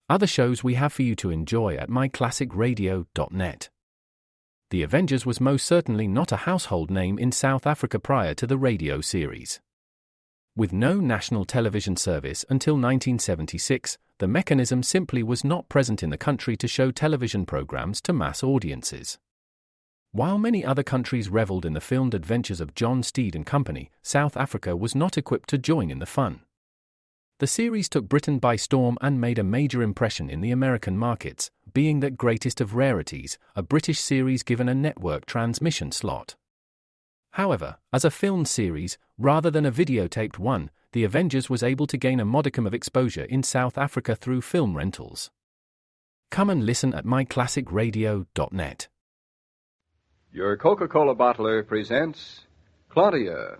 other shows we have for you to enjoy at myclassicradio.net. The Avengers was most certainly not a household name in South Africa prior to the radio series. With no national television service until 1976, the mechanism simply was not present in the country to show television programs to mass audiences. While many other countries reveled in the filmed adventures of John Steed and company, South Africa was not equipped to join in the fun. The series took Britain by storm and made a major impression in the American markets, being that greatest of rarities, a British series given a network transmission slot. However, as a filmed series, rather than a videotaped one, The Avengers was able to gain a modicum of exposure in South Africa through film rentals. Come and listen at myclassicradio.net. Your Coca-Cola bottler presents Claudia.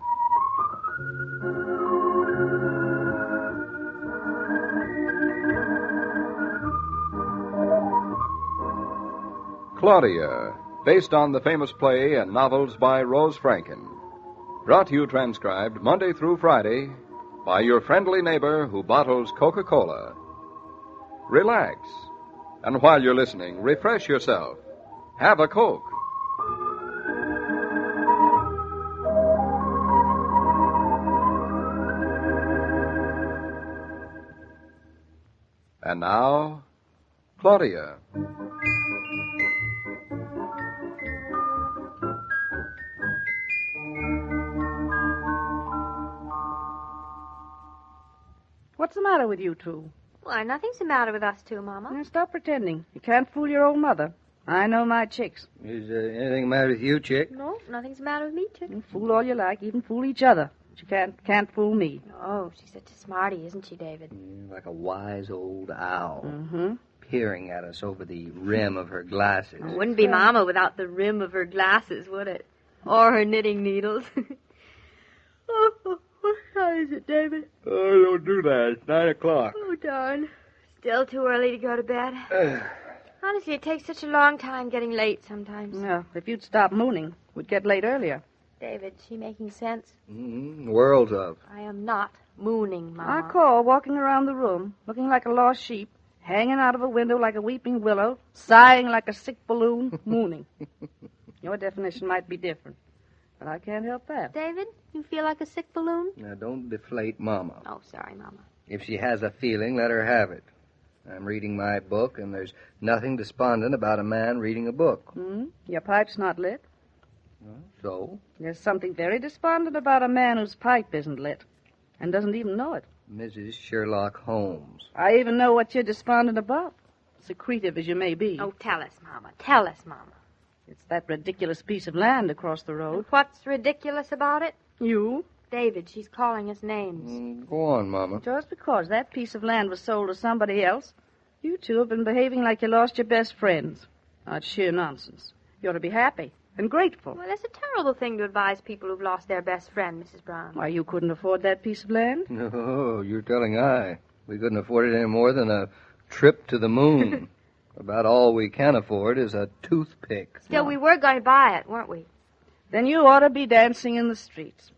Claudia, based on the famous play and novels by Rose Franken. Brought to you transcribed Monday through Friday by your friendly neighbor who bottles Coca-Cola. Relax, and while you're listening, refresh yourself. Have a Coke. And now, Claudia. What's the matter with you two? Why, nothing's the matter with us two, Mama. Now, stop pretending. You can't fool your old mother. I know my chicks. Is anything the matter with you, chick? No, nothing's the matter with me, Chick. You fool all you like, even fool each other. But you can't fool me. Oh, she's such a smarty, isn't she, David? Like a wise old owl. Mm-hmm. Peering at us over the rim of her glasses. It wouldn't be Mama without the rim of her glasses, would it? Or her knitting needles. Oh, what time is it, David? Oh, don't do that. It's 9 o'clock. Oh, darn. Still too early to go to bed. Honestly, it takes such a long time getting late sometimes. No, if you'd stop mooning, we'd get late earlier. David, she making sense? Worlds of. I am not mooning, Mama. I call walking around the room, looking like a lost sheep, hanging out of a window like a weeping willow, sighing like a sick balloon, mooning. Your definition might be different, but I can't help that. David, you feel like a sick balloon? Now, don't deflate Mama. Oh, sorry, Mama. If she has a feeling, let her have it. I'm reading my book, and there's nothing despondent about a man reading a book. Your pipe's not lit. So? There's something very despondent about a man whose pipe isn't lit and doesn't even know it. Mrs. Sherlock Holmes. I even know what you're despondent about, secretive as you may be. Oh, tell us, Mama. Tell us, Mama. It's that ridiculous piece of land across the road. What's ridiculous about it? You? David, she's calling us names. Go on, Mama. Just because that piece of land was sold to somebody else, you two have been behaving like you lost your best friends. That's sheer nonsense. You ought to be happy and grateful. Well, that's a terrible thing to advise people who've lost their best friend, Mrs. Brown. Why, you couldn't afford that piece of land? No, you're telling I. We couldn't afford it any more than a trip to the moon. About all we can afford is a toothpick. Still, we were going to buy it, weren't we? Then you ought to be dancing in the streets.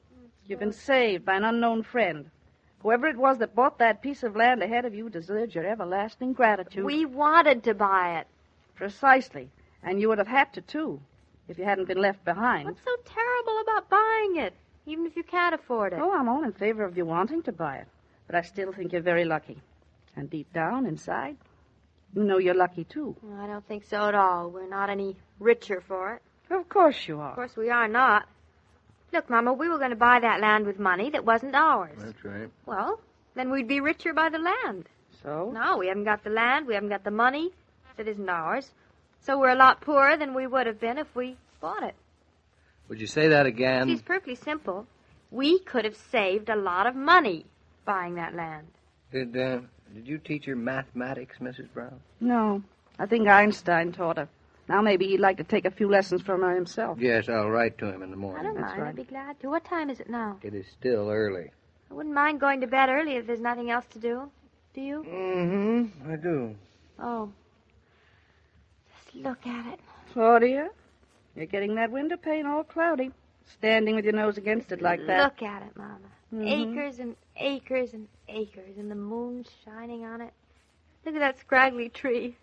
You've been saved by an unknown friend. Whoever it was that bought that piece of land ahead of you deserves your everlasting gratitude. We wanted to buy it. Precisely. And you would have had to, too, if you hadn't been left behind. What's so terrible about buying it, even if you can't afford it? Oh, I'm all in favor of you wanting to buy it. But I still think you're very lucky. And deep down, inside, you know you're lucky, too. I don't think so at all. We're not any richer for it. Of course you are. Of course we are not. Look, Mama, we were going to buy that land with money that wasn't ours. That's right. Well, then we'd be richer by the land. So? No, we haven't got the land. We haven't got the money that isn't ours. So we're a lot poorer than we would have been if we bought it. Would you say that again? See, it's perfectly simple. We could have saved a lot of money buying that land. Did you teach her mathematics, Mrs. Brown? No. I think Einstein taught her. Now maybe he'd like to take a few lessons from her himself. Yes, I'll write to him in the I morning. don't mind. right. I'd be glad to. What time is it now? It is still early. I wouldn't mind going to bed early if there's nothing else to do. Do you? I do. Oh. Just look at it. Claudia, you're getting that window pane all cloudy, standing with your nose against it like that. Look at it, Mama. Acres and acres and acres, and the moon shining on it. Look at that scraggly tree.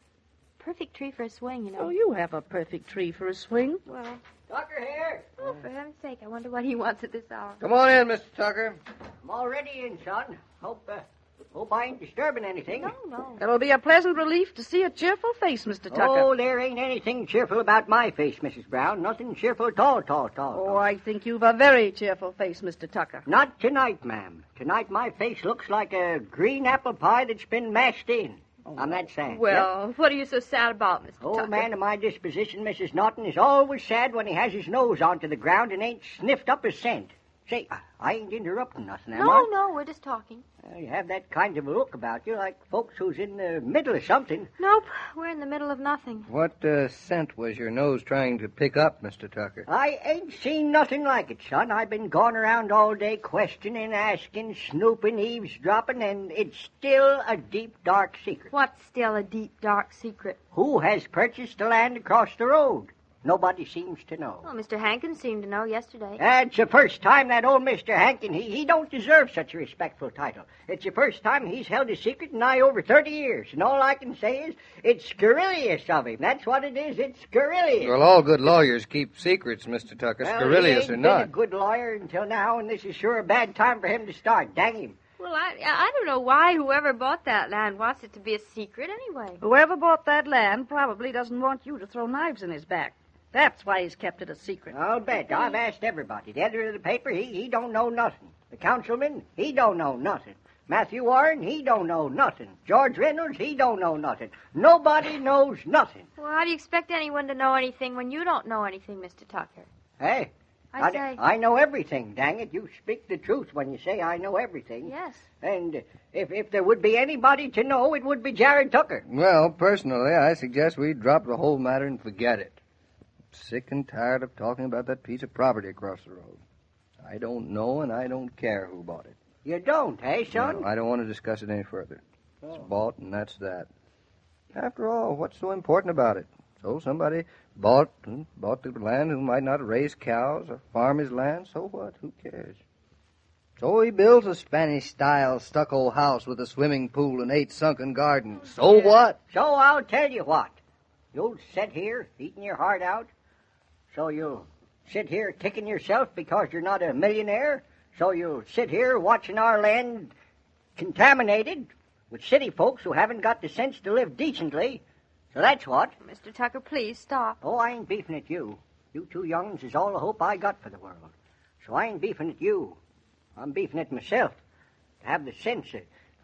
Perfect tree for a swing, you know. Oh, you have a perfect tree for a swing. Well, Tucker here. oh, for heaven's sake, I wonder what he wants at this hour. Come on in, Mr. Tucker. I'm already in, son. Hope I ain't disturbing anything. No. It'll be a pleasant relief to see a cheerful face, Mr. Tucker. Oh, there ain't anything cheerful about my face, Mrs. Brown. Nothing cheerful at all. Oh, I think you've a very cheerful face, Mr. Tucker. Not tonight, ma'am. Tonight my face looks like a green apple pie that's been mashed in. I'm that sad. Well, what are you so sad about, Mr. Old Tucker? man of my disposition, Mrs. Norton, is always sad when he has his nose onto the ground and ain't sniffed up a scent. Say, I ain't interrupting nothing, am I? No, we're just talking. You have that kind of a look about you, like folks who's in the middle of something. Nope, we're in the middle of nothing. What scent was your nose trying to pick up, Mr. Tucker? I ain't seen nothing like it, son. I've been going around all day questioning, asking, snooping, eavesdropping, and it's still a deep, dark secret. What's still a deep, dark secret? Who has purchased the land across the road? Nobody seems to know. Well, Mr. Hankins seemed to know yesterday. It's the first time that old Mr. Hankin, he don't deserve such a respectful title. It's the first time he's held a secret in nigh over 30 years. And all I can say is, it's scurrilous of him. That's what it is. It's scurrilous. Well, all good lawyers keep secrets, Mr. Tucker, Well, scurrilous he or ain't not. been a good lawyer until now, and this is sure a bad time for him to start. Dang him. Well, I don't know why whoever bought that land wants it to be a secret anyway. Whoever bought that land probably doesn't want you to throw knives in his back. That's why he's kept it a secret. I'll bet. I've asked everybody. The editor of the paper, he don't know nothing. The councilman, he don't know nothing. Matthew Warren, he don't know nothing. George Reynolds, he don't know nothing. Nobody knows nothing. Well, how do you expect anyone to know anything when you don't know anything, Mr. Tucker? Hey, I know everything, dang it. You speak the truth when you say I know everything. Yes. And if there would be anybody to know, it would be Jared Tucker. Well, personally, I suggest we drop the whole matter and forget it. Sick and tired of talking about that piece of property across the road. I don't know, and I don't care who bought it. You don't, eh, son? No, I don't want to discuss it any further. It's bought, and that's that. After all, what's so important about it? So somebody bought the land who might not raise cows or farm his land. So what? Who cares? So he builds a Spanish-style stucco house with a swimming pool and 8 sunken gardens. So what? So I'll tell you what. You'll sit here eating your heart out. So you'll sit here kicking yourself because you're not a millionaire. So you'll sit here watching our land contaminated with city folks who haven't got the sense to live decently. So that's what. Mr. Tucker, please stop. Oh, I ain't beefing at you. You two young'uns is all the hope I got for the world. So I ain't beefing at you. I'm beefing at myself. To have the sense,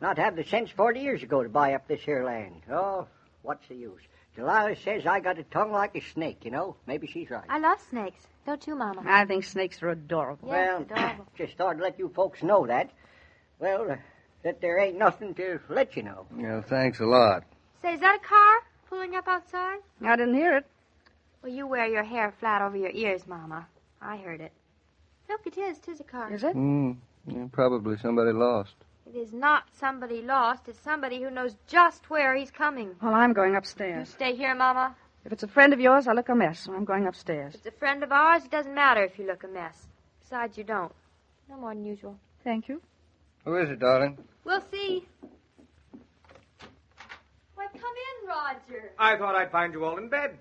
not have the sense 40 years ago to buy up this here land. Oh, what's the use? Delilah says I got a tongue like a snake, you know. Maybe she's right. I love snakes. Don't you, Mama? I think snakes are adorable. Yes, Well, adorable. just thought to let you folks know that. Well, that there ain't nothing to let you know. Yeah, thanks a lot. Say, is that a car pulling up outside? I didn't hear it. Well, you wear your hair flat over your ears, Mama. I heard it. Look, it is. 'Tis a car. Is it? Yeah, probably somebody lost. It is not somebody lost. It's somebody who knows just where he's coming. Well, I'm going You upstairs. stay here, Mama. If it's a friend of yours, I look a mess, so I'm going upstairs. If it's a friend of ours, it doesn't matter if you look a mess. Besides, you don't. No more than usual. Thank you. Who is it, darling? We'll see. Why, come in, Roger. I thought I'd find you all in bed.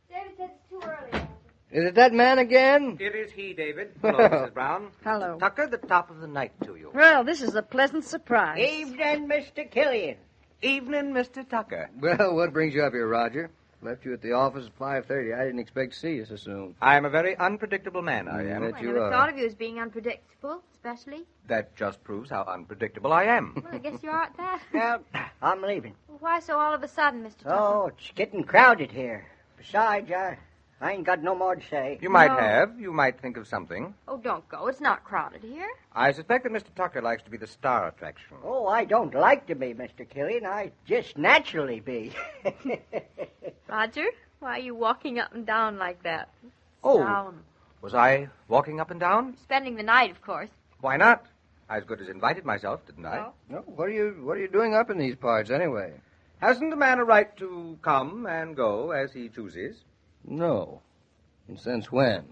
David said it's too early, Roger. Is it that man again? It is he, David. Hello, Mrs. Brown. Hello. Tucker, the top of the night to you. Well, this is a pleasant surprise. Evening, Mr. Killian. Evening, Mr. Tucker. Well, what brings you up here, Roger? Left you at the office at 5:30. I didn't expect to see you so soon. I am a very unpredictable man, I am. That I you never are. thought of you as being unpredictable, especially. That just proves how unpredictable I am. Well, I guess you are at that. Well, I'm leaving. Well, why so all of a sudden, Mr. Tucker? Oh, it's getting crowded here. Besides, I ain't got no more to say. You might No. have. You might think of something. Oh, don't go. It's not crowded here. I suspect that Mr. Tucker likes to be the star attraction. Oh, I don't like to be, Mr. Killian. I just naturally be. Roger, why are you walking up and down like that? Oh. Down. Was I walking up and down? Spending the night, of course. Why not? I as good as invited myself, didn't I? Oh. No, what are you doing up in these parts anyway? Hasn't a man a right to come and go as he chooses? No. And since when?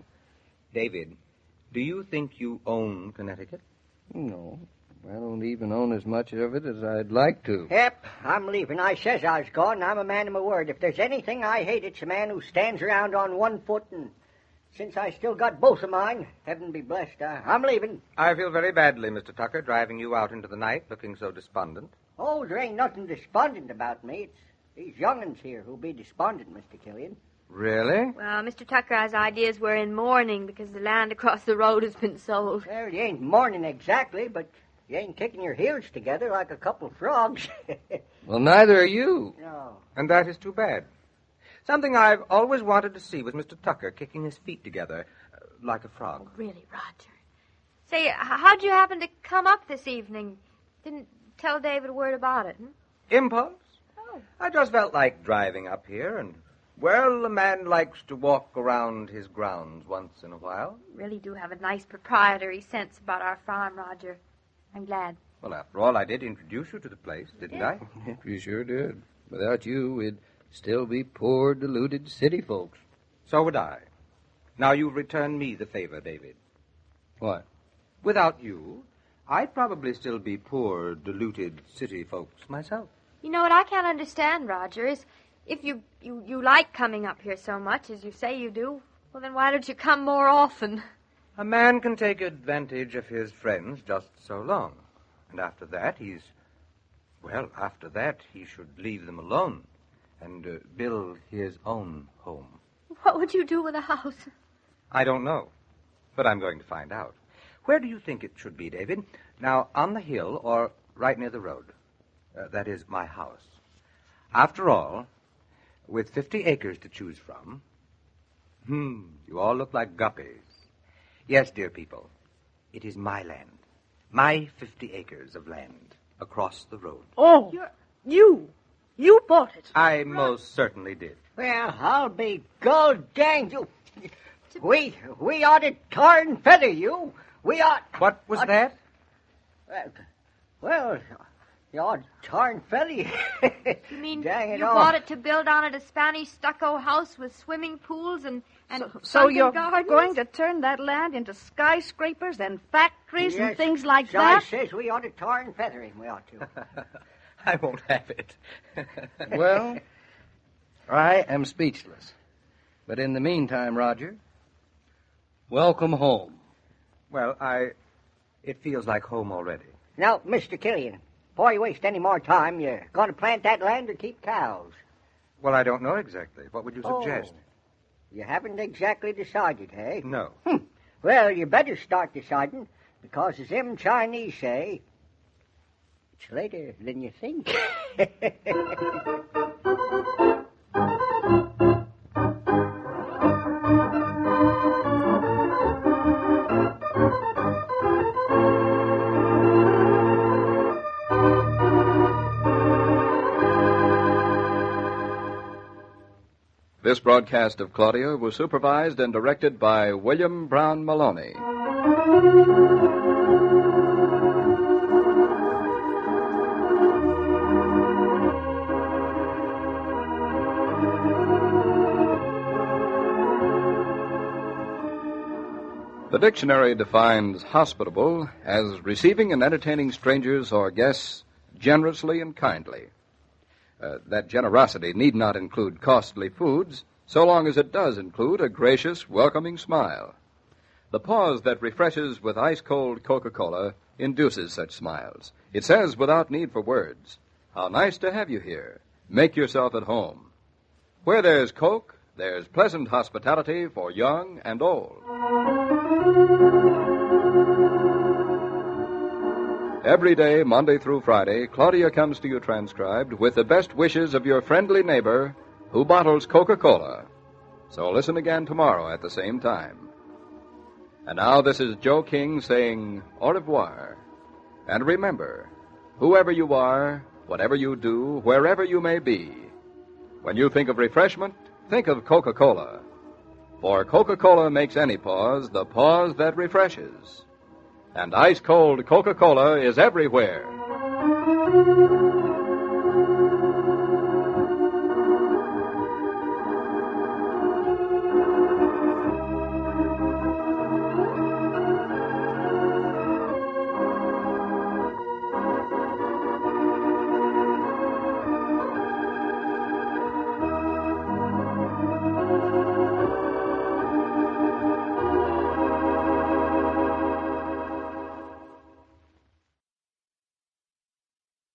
David, do you think you own Connecticut? No. I don't even own as much of it as I'd like to. Yep, I'm leaving. I says I was going, and I'm a man of my word. If there's anything I hate, it's a man who stands around on one foot, and since I still got both of mine, heaven be blessed, I'm leaving. I feel very badly, Mr. Tucker, driving you out into the night looking so despondent. Oh, there ain't nothing despondent about me. It's these young'uns here who'll be despondent, Mr. Killian. Really? Well, Mr. Tucker's ideas were in mourning because the land across the road has been sold. Well, you ain't mourning exactly, but you ain't kicking your heels together like a couple frogs. Well, neither are you. No. And that is too bad. Something I've always wanted to see was Mr. Tucker kicking his feet together like a frog. Oh, really, Roger? Say, how'd you happen to come up this evening? Didn't tell David a word about it, Impulse? Oh. I just felt like driving up here, and, well, a man likes to walk around his grounds once in a while. Really do have a nice proprietary sense about our farm, Roger. I'm glad. Well, after all, I did introduce you to the place, didn't I? You sure did. Without you, we'd still be poor, deluded city folks. So would I. Now you've returned me the favor, David. What? Without you, I'd probably still be poor, deluded city folks myself. You know what I can't understand, Roger, is if you like coming up here so much as you say you do, well, then why don't you come more often? A man can take advantage of his friends just so long. And after that, he should leave them alone and build his own home. What would you do with a house? I don't know, but I'm going to find out. Where do you think it should be, David? Now, on the hill or right near the road? That is my house. After all, with 50 acres to choose from, you all look like guppies. Yes, dear people, it is my land. My 50 acres of land across the road. Oh, you bought it. I most certainly did. Well, I'll be gold danged. You. We ought to tar and feather you. We ought... What was that? Well, you ought to tar and feather you. You mean Dang it you all. bought it to build on it a Spanish stucco house with swimming pools and So sunken you're gardens? going to turn that land into skyscrapers and factories and Yes, things like so I that? says we ought to tar and feather him. We ought to. I won't have it. Well, I am speechless. But in the meantime, Roger, welcome home. Well, it feels like home already. Now, Mr. Killian, before you waste any more time, you're going to plant that land or keep cows? Well, I don't know exactly. What would you suggest? Oh, you haven't exactly decided, eh? No. Well, you better start deciding, because as them Chinese say, it's later than you think. This broadcast of Claudia was supervised and directed by William Brown Maloney. The dictionary defines hospitable as receiving and entertaining strangers or guests generously and kindly. That generosity need not include costly foods, so long as it does include a gracious, welcoming smile. The pause that refreshes with ice-cold Coca-Cola induces such smiles. It says, without need for words, "How nice to have you here. Make yourself at home." Where there's Coke, there's pleasant hospitality for young and old. Every day, Monday through Friday, Claudia comes to you transcribed with the best wishes of your friendly neighbor who bottles Coca-Cola. So listen again tomorrow at the same time. And now this is Joe King saying au revoir. And remember, whoever you are, whatever you do, wherever you may be, when you think of refreshment, think of Coca-Cola. For Coca-Cola makes any pause the pause that refreshes. And ice-cold Coca-Cola is everywhere.